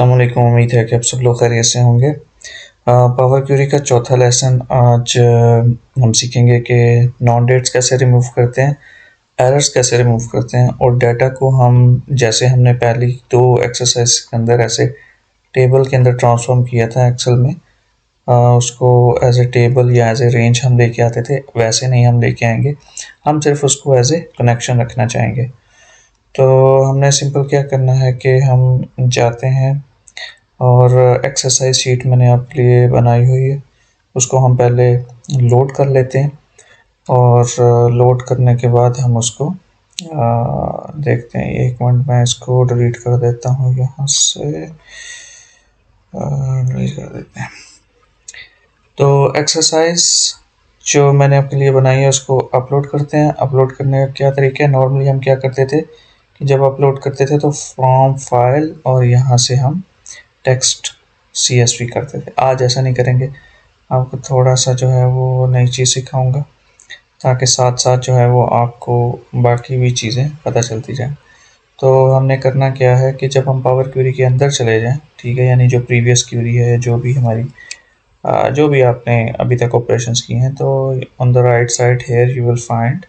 अस्सलाम वालेकुम। उम्मीद है कि आप सब लोग खैरियत से होंगे। पावर क्वेरी का चौथा लेसन आज हम सीखेंगे कि नॉन डेट्स कैसे रिमूव करते हैं, एरर्स कैसे रिमूव करते हैं और डाटा को हम जैसे हमने पहली दो एक्सरसाइज के अंदर ऐसे टेबल के अंदर ट्रांसफॉर्म किया था एक्सेल में, उसको एज ए टेबल या एज ए रेंज हम लेके आते थे, वैसे नहीं हम लेके आएंगे। हम सिर्फ उसको एज ए कनेक्शन रखना चाहेंगे। तो हमने सिंपल क्या करना है कि हम जाते हैं और एक्सरसाइज शीट मैंने आपके लिए बनाई हुई है, उसको हम पहले लोड कर लेते हैं और लोड करने के बाद हम उसको देखते हैं। एक मिनट में इसको डिलीट कर देता हूँ, यहाँ से डिलीट कर देते हैं। तो एक्सरसाइज जो मैंने आपके लिए बनाई है उसको अपलोड करते हैं। अपलोड करने का क्या तरीका है, नॉर्मली हम क्या करते थे कि जब अपलोड करते थे तो फ्रॉम फाइल और यहाँ से हम टेक्स्ट CSV करते थे। आज ऐसा नहीं करेंगे, आपको थोड़ा सा जो है वो नई चीज़ सिखाऊंगा ताकि साथ साथ जो है वो आपको बाकी भी चीज़ें पता चलती जाएं। तो हमने करना क्या है कि जब हम पावर क्वेरी के अंदर चले जाएं, ठीक है, यानी जो प्रीवियस क्वेरी है, जो भी हमारी जो भी आपने अभी तक ऑपरेशंस की हैं, तो on the right side here you will find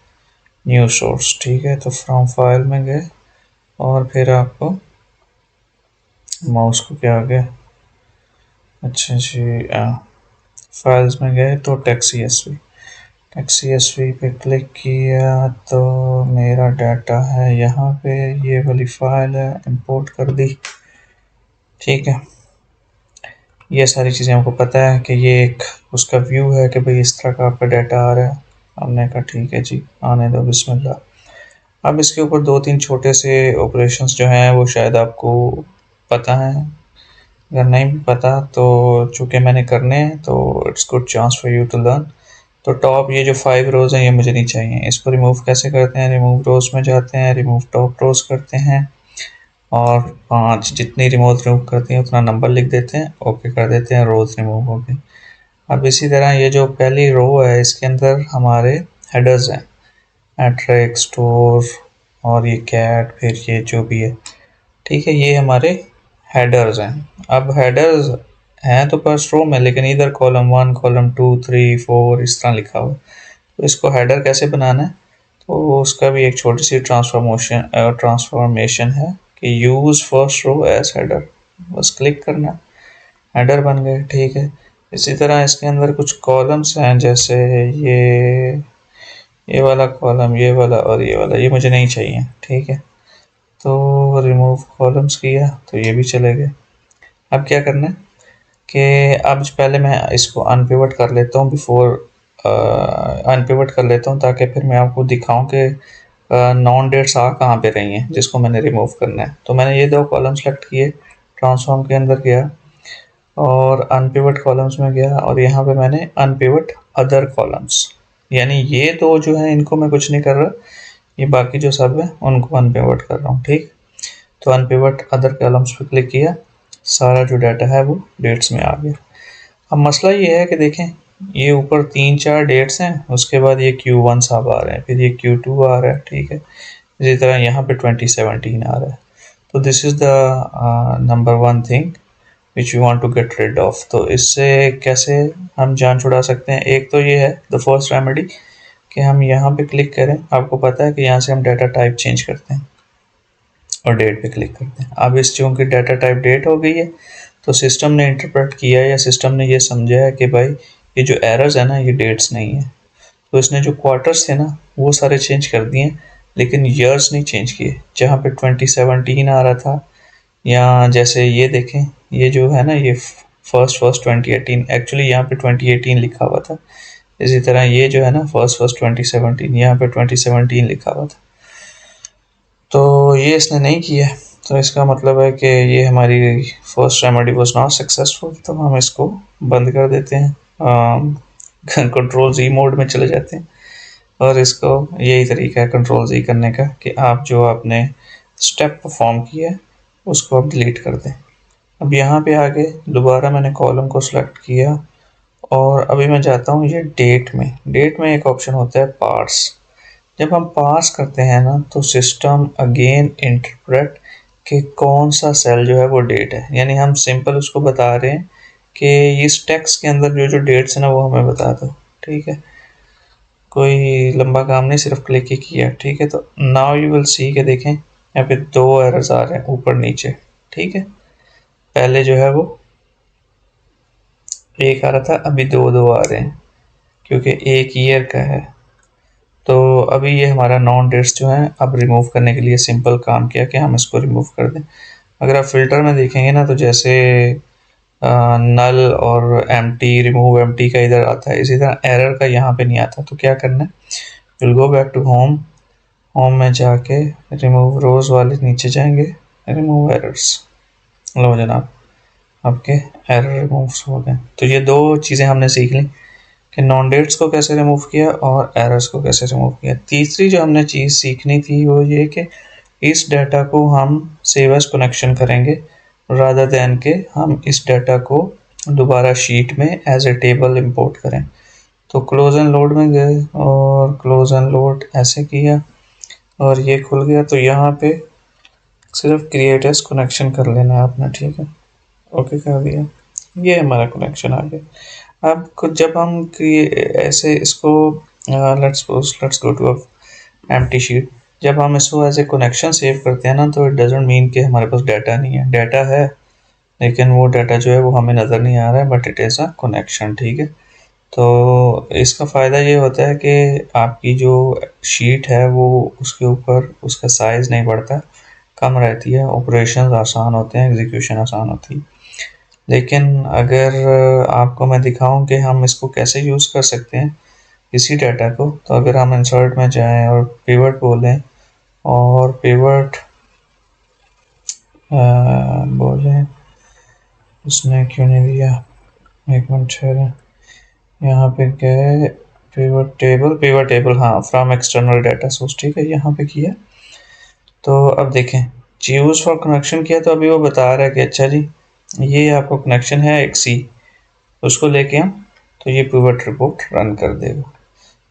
new source. ठीक है, तो फ्रॉम फाइल में गए और फिर आपको माउस को क्या आ गया, अच्छा जी, फाइल्स में गए तो टेक्स्ट CSV पे क्लिक किया तो मेरा डाटा है यहाँ पे, ये वाली फाइल है, इंपोर्ट कर दी। ठीक है, ये सारी चीज़ें आपको पता है कि ये एक उसका व्यू है कि भाई इस तरह का आपका डाटा आ रहा है। हमने कहा ठीक है जी, आने दो, बिस्मिल्लाह। अब इसके ऊपर दो तीन छोटे से ऑपरेशंस जो हैं वो शायद आपको पता हैं, अगर नहीं भी पता तो चूँकि मैंने करने हैं तो it's good chance for you to learn. तो टॉप ये जो 5 रोज़ हैं ये मुझे नहीं चाहिए। इसको रिमूव कैसे करते हैं, रिमूव रोज़ में जाते हैं, रिमूव टॉप रोज़ करते हैं और 5 जितनी रिमूव करते हैं उतना नंबर लिख देते हैं, ओके कर देते हैं, रोज़ रिमूव हो गई। अब इसी तरह ये जो पहली रो है इसके अंदर हमारे हेडर्स हैं, एट्रैक, स्टोर और ये कैट, फिर ये जो भी है, ठीक है, ये हमारे हेडर्स हैं। अब हेडर्स हैं तो फर्स्ट रो में, लेकिन इधर कॉलम 1, कॉलम 2, 3, 4 इस तरह लिखा हुआ है। तो इसको हेडर कैसे बनाना है, तो उसका भी एक छोटी सी ट्रांसफॉर्मेशन है कि use first row as header, बस क्लिक करना, हेडर बन गए। ठीक है, इसी तरह इसके अंदर कुछ कॉलम्स हैं, जैसे ये वाला कॉलम, ये वाला और ये वाला, ये मुझे नहीं चाहिए। ठीक है, तो रिमूव कॉलम्स किया तो ये भी चले गए। अब क्या करना है कि अब पहले मैं इसको अनपिवट कर लेता हूँ, अनपिवट कर लेता हूँ ताकि फिर मैं आपको दिखाऊं कि नॉन डेट्स आ कहाँ पे रही हैं जिसको मैंने रिमूव करना है। तो मैंने ये दो कॉलम सेलेक्ट किए, ट्रांसफॉर्म के अंदर गया और अनपिवट कॉलम्स में गया और यहाँ पे मैंने अनपिवट अदर कॉलम्स, यानी ये दो जो है इनको मैं कुछ नहीं कर रहा, ये बाकी जो सब है उनको अनपिवट कर रहा हूँ। ठीक, तो अनपिवट अदर कॉलम्स पे क्लिक किया, सारा जो डाटा है वो डेट्स में आ गया। अब मसला ये है कि देखें, ये ऊपर 3-4 डेट्स हैं, उसके बाद ये Q1 साहब आ रहे हैं, फिर ये Q2 आ रहा है। ठीक है, इसी तरह यहाँ पे 2017 आ रहा है। तो this is the number 1 thing which you want to get rid of. तो इससे कैसे हम जान छुड़ा सकते हैं, एक तो ये है द फर्स्ट रेमेडी कि हम यहाँ पे क्लिक करें। आपको पता है कि यहाँ से हम डाटा टाइप चेंज करते हैं और डेट पे क्लिक करते हैं। अब इस चूँकि डाटा टाइप डेट हो गई है तो सिस्टम ने इंटरप्रेट किया है या सिस्टम ने ये समझा है कि भाई ये जो एरर्स है ना ये डेट्स नहीं है, तो इसने जो क्वार्टर्स थे ना वो सारे चेंज कर दिए, लेकिन ईयर्स नहीं चेंज किए। जहाँ पे 2017 आ रहा था, या जैसे ये देखें, ये जो है ना ये फर्स्ट 2018, एक्चुअली यहाँ पे 2018 लिखा हुआ था। इसी तरह ये जो है ना फर्स्ट 2017, यहाँ पे 2017 लिखा हुआ था, तो ये इसने नहीं किया। तो इसका मतलब है कि ये हमारी first remedy was not successful. तो हम इसको बंद कर देते हैं, कंट्रोल Z मोड में चले जाते हैं और इसको, यही तरीका है कंट्रोल Z करने का कि आप जो आपने स्टेप परफॉर्म किया है उसको आप डिलीट कर दें। अब यहाँ पे आगे दोबारा मैंने कॉलम को सिलेक्ट किया और अभी मैं जाता हूँ ये डेट में। डेट में एक ऑप्शन होता है पार्स। जब हम पार्स करते हैं ना तो सिस्टम अगेन इंटरप्रेट कि कौन सा सेल जो है वो डेट है, यानी हम सिंपल उसको बता रहे हैं कि इस टेक्स्ट के अंदर जो जो डेट्स है ना वो हमें बता दो। ठीक है, कोई लंबा काम नहीं, सिर्फ क्लिक ही किया। ठीक है, तो नाउ यू विल सी के देखें यहाँ पे 2 एरर्स आ रहे हैं ऊपर नीचे। ठीक है, पहले जो है वो एक आ रहा था, अभी 2 आ रहे हैं क्योंकि एक ईयर का है। तो अभी ये हमारा नॉन डेट्स जो है अब रिमूव करने के लिए सिंपल काम किया कि हम इसको रिमूव कर दें। अगर आप फिल्टर में देखेंगे ना तो जैसे नल और एम्प्टी, रिमूव एम्प्टी का इधर आता है, इसी तरह एरर का यहाँ पे नहीं आता। तो क्या करना है, will go back to home, home में जाके रिमूव रोज वाले नीचे जाएंगे, रिमूव एरर्स। लो जनाब, आपके एरर रिमूव हो गए। तो ये 2 चीज़ें हमने सीख ली कि नॉन डेट्स को कैसे रिमूव किया और एरर्स को कैसे रिमूव किया। तीसरी जो हमने चीज़ सीखनी थी वो ये कि इस डाटा को हम सेव एज कनेक्शन करेंगे रादर दैन के हम इस डाटा को दोबारा शीट में एज ए टेबल इंपोर्ट करें। तो क्लोज एंड लोड में गए और क्लोज एंड लोड ऐसे किया और ये खुल गया। तो यहाँ पे सिर्फ क्रिएट एज कनेक्शन कर लेना है आपने। ठीक है, ओके कर दिया, ये हमारा कनेक्शन आ गया। अब जब हम ऐसे इसको let's go to empty sheet, जब हम इसको एज ए कनेक्शन सेव करते हैं ना तो इट डजेंट मीन कि हमारे पास डाटा नहीं है, डाटा है लेकिन वो डाटा जो है वो हमें नज़र नहीं आ रहा है, but it is a connection. ठीक है, तो इसका फ़ायदा ये होता है कि आपकी जो शीट है वो उसके ऊपर उसका साइज़ नहीं बढ़ता, कम रहती है, ऑपरेशन आसान होते हैं, एग्जीक्यूशन आसान होती है। लेकिन अगर आपको मैं दिखाऊं कि हम इसको कैसे यूज़ कर सकते हैं इसी डाटा को, तो अगर हम इंसर्ट में जाएं और पिवट बोलें और पिवट बोलें, उसने क्यों नहीं दिया, एक मिनट ठहरें, यहाँ पे क्या है, पिवट टेबल, हाँ, फ्रॉम एक्सटर्नल डाटा सोर्स। ठीक है, यहाँ पे किया। तो अब देखें, यूज़ फॉर कनेक्शन किया तो अभी वो बता रहा है कि अच्छा जी ये आपको कनेक्शन है एक सी, उसको लेके हम तो ये पिवट रिपोर्ट रन कर देगा।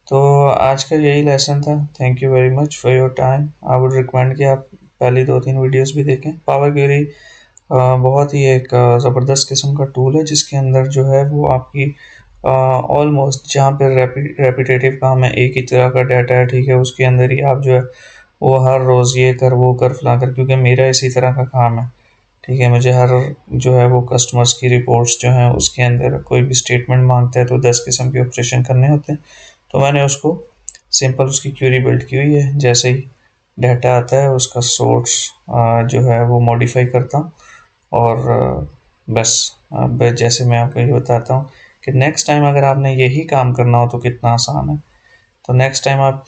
तो आज का यही लेसन था। Thank you very much for your time. I would recommend कि आप पहली 2-3 वीडियोस भी देखें। पावर क्वेरी बहुत ही एक ज़बरदस्त किस्म का टूल है जिसके अंदर जो है वो आपकी ऑलमोस्ट जहाँ पे रेपिटेटिव काम है, एक ही तरह का डाटा है, ठीक है, उसके अंदर ही आप जो है वो हर रोज़ ये कर वो कर फला कर, क्योंकि मेरा इसी तरह का काम है। ठीक है, मुझे हर जो है वो कस्टमर्स की रिपोर्ट्स जो हैं उसके अंदर कोई भी स्टेटमेंट मांगता है तो 10 किस्म के ऑपरेशन करने होते हैं। तो मैंने उसको सिंपल उसकी क्वेरी बिल्ड की हुई है, जैसे ही डाटा आता है उसका सोर्स जो है वो मॉडिफाई करता हूँ और बस। अब जैसे मैं आपको ये बताता हूँ कि नेक्स्ट टाइम अगर आपने यही काम करना हो तो कितना आसान है। तो नेक्स्ट टाइम आप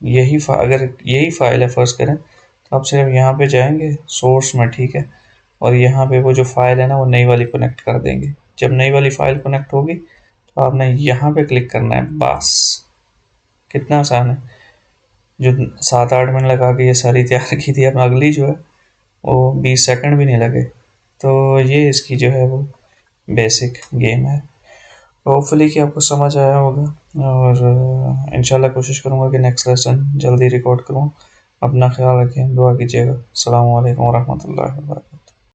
अगर यही फाइल है फर्स्ट करें तो आप सिर्फ यहाँ पे जाएंगे सोर्स में, ठीक है, और यहाँ पे वो जो फाइल है ना वो नई वाली कनेक्ट कर देंगे। जब नई वाली फाइल कनेक्ट होगी तो आपने यहाँ पे क्लिक करना है, बस। कितना आसान है, जो 7-8 मिनट लगा के ये सारी तैयार की थी, अब अगली जो है वो 20 सेकंड भी नहीं लगे। तो ये इसकी जो है वो बेसिक गेम है। होपफुली कि आपको समझ आया होगा और इंशाल्लाह कोशिश करूँगा कि नेक्स्ट लेसन जल्दी रिकॉर्ड करूँ। अपना ख्याल रखें, दुआ कीजिएगा। अस्सलाम वालेकुम वरहमतुल्लाहि वबरकातुहू।